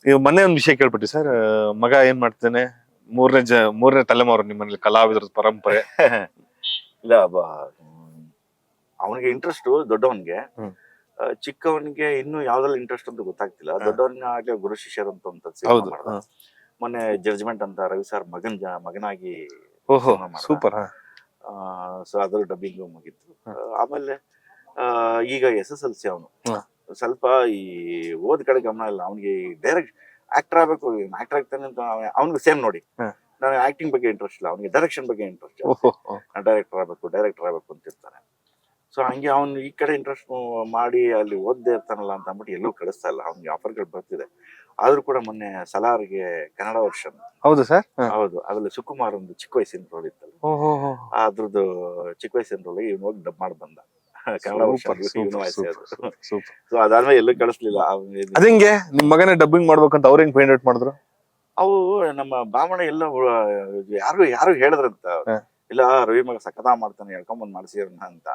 ಈಗ ಮೊನ್ನೆ ಒಂದ್ ವಿಷಯ ಕೇಳ್ಬಿಟ್ಟಿ ಸರ್, ಮಗ ಏನ್ ಮಾಡ್ತಾನೆ, ಮೂರನೇ ತಲೆಮಾರು ನಿಮ್ಮಲ್ಲಿ ಕಲಾವಿದರ ಪರಂಪರೆ. ಇಲ್ಲ ಅವನಿಗೆ ಇಂಟ್ರೆಸ್ಟ್ ದೊಡ್ಡವನ್ಗೆ, ಚಿಕ್ಕವನಿಗೆ ಇನ್ನು ಯಾವ್ದ್ರಲ್ಲಿ ಇಂಟ್ರೆಸ್ಟ್ ಅಂತ ಗೊತ್ತಾಗ್ತಿಲ್ಲ. ದೊಡ್ಡವನಿಗೆ ಆಗ್ಲೇ ಗುರು ಶಿಷ್ಯರು ಅಂತ ಸಿನಿಮಾ ಮಾಡ್ದ. ಮೊನ್ನೆ ಜಡ್ಜ್ಮೆಂಟ್ ಅಂತ ರವಿ ಸರ್ ಮಗನಾಗಿ ಸೂಪರ್. ಸೊ ಅದ್ರ ಡಬ್ಬಿಂಗ್ ಮುಗಿತ್ತು. ಆಮೇಲೆ ಈಗ SSLC ಅವನು ಸ್ವಲ್ಪ ಈ ಓದ್ ಕಡೆ ಗಮನ ಇಲ್ಲ. ಅವ್ನಿಗೆ ಡೈರೆಕ್ಟ್ ಆಕ್ಟರ್ ಆಗ್ಬೇಕು, ಆಕ್ಟರ್ ಆಗ್ತಾನೆ ಅಂತ ಅವ್ನಿಗೆ ಸೇಮ್ ನೋಡಿ. ನಾನು ಆಕ್ಟಿಂಗ್ ಬಗ್ಗೆ ಇಂಟ್ರೆಸ್ಟ್ ಇಲ್ಲ, ಅವ್ನಿಗೆ ಡೈರೆಕ್ಷನ್ ಬಗ್ಗೆ ಇಂಟ್ರೆಸ್ಟ್. ಡೈರೆಕ್ಟರ್ ಆಗ್ಬೇಕು ಅಂತಿರ್ತಾನೆ. ಸೊ ಹಂಗೆ ಅವ್ನು ಈ ಕಡೆ ಇಂಟ್ರೆಸ್ಟ್ ಮಾಡಿ ಅಲ್ಲಿ ಓದ್ದೇ ಇರ್ತಾನಲ್ಲ ಅಂತ ಅಂದ್ಬಿಟ್ಟು ಎಲ್ಲೂ ಕಳಿಸ್ತಾ ಇಲ್ಲ. ಅವ್ನಿಗೆ ಆಫರ್ಗಳು ಬರ್ತಿದೆ. ಆದ್ರೂ ಕೂಡ ಮೊನ್ನೆ ಸಲಾರ್ಗೆ ಕನ್ನಡ ವರ್ಷನ್. ಹೌದು ಸರ್. ಹೌದು, ಅದ್ರಲ್ಲಿ ಸುಕುಮಾರ್ ಒಂದು ಚಿಕ್ಕ ವಯಸ್ಸಿನ ರೋಲ್ ಇತ್ತಲ್ಲ, ಅದ್ರದ್ದು ಚಿಕ್ಕ ವಯಸ್ಸಿನ ರೋಲ್ ಇವ್ನು ಹೋಗಿ ಡಬ್ ಮಾಡಿ ಬಂದ. ಕನ್ನಡ ವರ್ಷನ್ ಸೊ ಅದಾದ್ಮೇಲೆ ಎಲ್ಲೂ ಕಳಿಸ್ಲಿಲ್ಲ. ಅದಂಗೆ ನಿಮ್ ಮಗನೇ ಡಬ್ಬಿಂಗ್ ಮಾಡ್ಬೇಕಂತ ಅವ್ರ ಹೆಂಗ್ ಫೈಂಡ್ ಔಟ್ ಮಾಡಿದ್ರು? ಅವು ನಮ್ಮ ಬಾಮಣ ಎಲ್ಲ ಯಾರು ಹೇಳಿದ್ರಂತ, ಇಲ್ಲ ರವಿ ಮಗ ಸಕತಾ ಮಾಡ್ತಾನೆ, ಹೇಳ್ಕೊಂಬಂದ್ ಮಾಡ್ಸಿರನ್ನ ಅಂತ.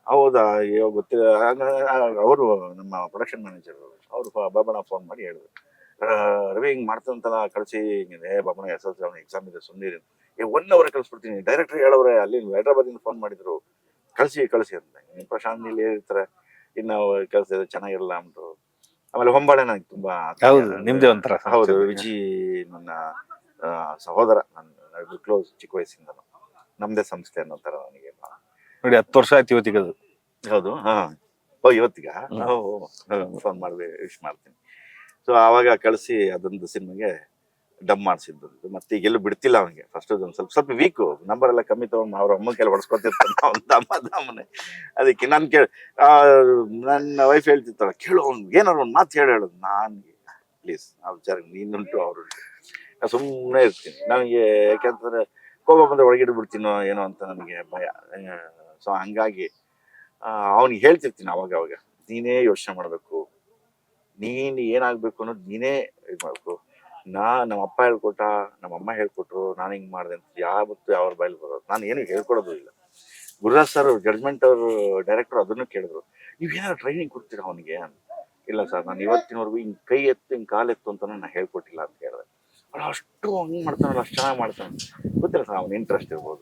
ಹೌದಾ, ಅಯ್ಯೋ ಗೊತ್ತಿಲ್ಲ. ಅವರು ನಮ್ಮ ಪ್ರೊಡಕ್ಷನ್ ಮ್ಯಾನೇಜರ್ ಅವ್ರು ಬಾಬಣ್ಣ ಫೋನ್ ಮಾಡಿ ಹೇಳಿದ್ರು, ರವಿ ಹಿಂಗ್ ಮಾಡ್ತಾನಂತಲ್ಲ, ಕಳಿಸಿ. ಹಿಂಗಿದೆ ಬಾಬಣ್ಣ SSLC ಎಕ್ಸಾಮ್ ಇದೆ, ಸುಮ್ಮನೆ 1 hour ಕಳಿಸ್ಬಿಡ್ತೀನಿ. ಡೈರೆಕ್ಟರ್ ಹೇಳವ್ರೆ, ಅಲ್ಲಿ ಹೈದ್ರಾಬಾದಿಂದ ಫೋನ್ ಮಾಡಿದ್ರು, ಕಳಿಸಿ ಅಂತ. ಪ್ರಶಾಂತ್ ಇಲ್ಲಿ ಹೇಳ್ತಾರೆ, ಇನ್ನು ಕಳ್ಸಿದ್ರೆ ಚೆನ್ನಾಗಿರಲ್ಲ ಅಂದ್ರು. ಆಮೇಲೆ ಹೊಂಬಾಳೆ ನನಗೆ ತುಂಬಾ ನಿಮ್ದೇ ಒಂಥರ. ಹೌದು, ವಿಜಿ ನನ್ನ ಸಹೋದರ, ನನ್ನ ಕ್ಲೋಸ್ ಚಿಕ್ಕ ವಯಸ್ಸಿಂದ. ನಮ್ದೇ ಸಂಸ್ಥೆ ಅನ್ನೋ ತರ ನನಗೆ ನೋಡಿ. 10 ವರ್ಷ ಆಯ್ತು ಇವತ್ತಿಗೆ ಅದು. ಹೌದು. ಇವತ್ತಿಗ ಫೋನ್ ಮಾಡಿದೆ, ವಿಶ್ ಮಾಡ್ತೀನಿ. ಸೊ ಆವಾಗ ಕಳಿಸಿ ಅದೊಂದು ಸಿನಿಮಾಗೆ ಡಬ್ ಮಾಡಿಸಿದ್ದು. ಮತ್ತೆ ಈಗೆಲ್ಲೂ ಬಿಡ್ತಿಲ್ಲ ಅವನಿಗೆ. ಫಸ್ಟ್ ಒಂದು ಸ್ವಲ್ಪ ವೀಕು, ನಂಬರ್ ಎಲ್ಲ ಕಮ್ಮಿ ತಗೊಂಡು ಅವ್ರ ಅಮ್ಮನ ಕೈಲಿ ಹೊಡ್ಸ್ಕೊತಿರ್ತಾನೆ ದಮ್ಮನೆ. ಅದಕ್ಕೆ ನಾನು ನನ್ನ ವೈಫ್ ಹೇಳ್ತಿರ್ತಾಳೆ, ಕೇಳು ಅವ್ನಿಗೆ ಏನಾದ್ರು ಒಂದು ಮಾತು ಹೇಳೋದು. ನಾನು ಪ್ಲೀಸ್ ಆ ವಿಚಾರ ನೀನುಂಟು ಅವ್ರುಂಟು, ನಾನು ಸುಮ್ಮನೆ ಇರ್ತೀನಿ. ನನಗೆ ಯಾಕೆಂತಂದ್ರೆ ಕೋಪ ಬಂದ್ರೆ ಒಳಗಿಡ್ ಬಿಡ್ತೀನೋ ಏನೋ ಅಂತ ನನಗೆ ಭಯ. ಸೊ ಹಂಗಾಗಿ ಅವನಿಗೆ ಹೇಳ್ತಿರ್ತೀನಿ ಅವಾಗ, ನೀನೇ ಯೋಚನೆ ಮಾಡ್ಬೇಕು, ನೀನ್ ಏನಾಗ್ಬೇಕು ಅನ್ನೋದು ನೀನೇ ಇದು ಮಾಡ್ಬೇಕು. ನಮ್ಮ ಅಪ್ಪ ಹೇಳ್ಕೊಟ್ಟ, ನಮ್ಮ ಅಮ್ಮ ಹೇಳ್ಕೊಟ್ರು, ನಾನು ಹಿಂಗ್ ಮಾಡಿದೆ ಅಂತ ಯಾವತ್ತು ಅವ್ರ ಬಾಯಲ್ಲಿ ಬರೋದು. ನಾನು ಏನು ಹೇಳ್ಕೊಡೋದು ಇಲ್ಲ. ಗುರುರಾಜ್ ಸರ್ ಜಡ್ಜ್ಮೆಂಟ್ ಅವರು ಡೈರೆಕ್ಟರ್ ಅದನ್ನು ಕೇಳಿದ್ರು, ನೀವೇನಾದ್ರು ಟ್ರೈನಿಂಗ್ ಕೊಡ್ತೀರಾ ಅವನಿಗೆ? ಇಲ್ಲ ಸರ್, ನಾನು ಇವತ್ತಿನವರೆಗೂ ಹಿಂಗ್ ಕೈ ಎತ್ತು ಹಿಂಗ್ ಕಾಲೆತ್ತು ಅಂತ ನಾನು ಹೇಳ್ಕೊಟ್ಟಿಲ್ಲ ಅಂತ ಹೇಳಿದೆ. ಅಷ್ಟು ಹಂಗ್ ಮಾಡ್ತಾನಲ್ಲ, ಅಷ್ಟು ಚೆನ್ನಾಗಿ ಮಾಡ್ತಾನೆ. ಗೊತ್ತಿಲ್ಲ ಸರ್, ಅವ್ನ ಇಂಟ್ರೆಸ್ಟ್ ಇರ್ಬೋದು.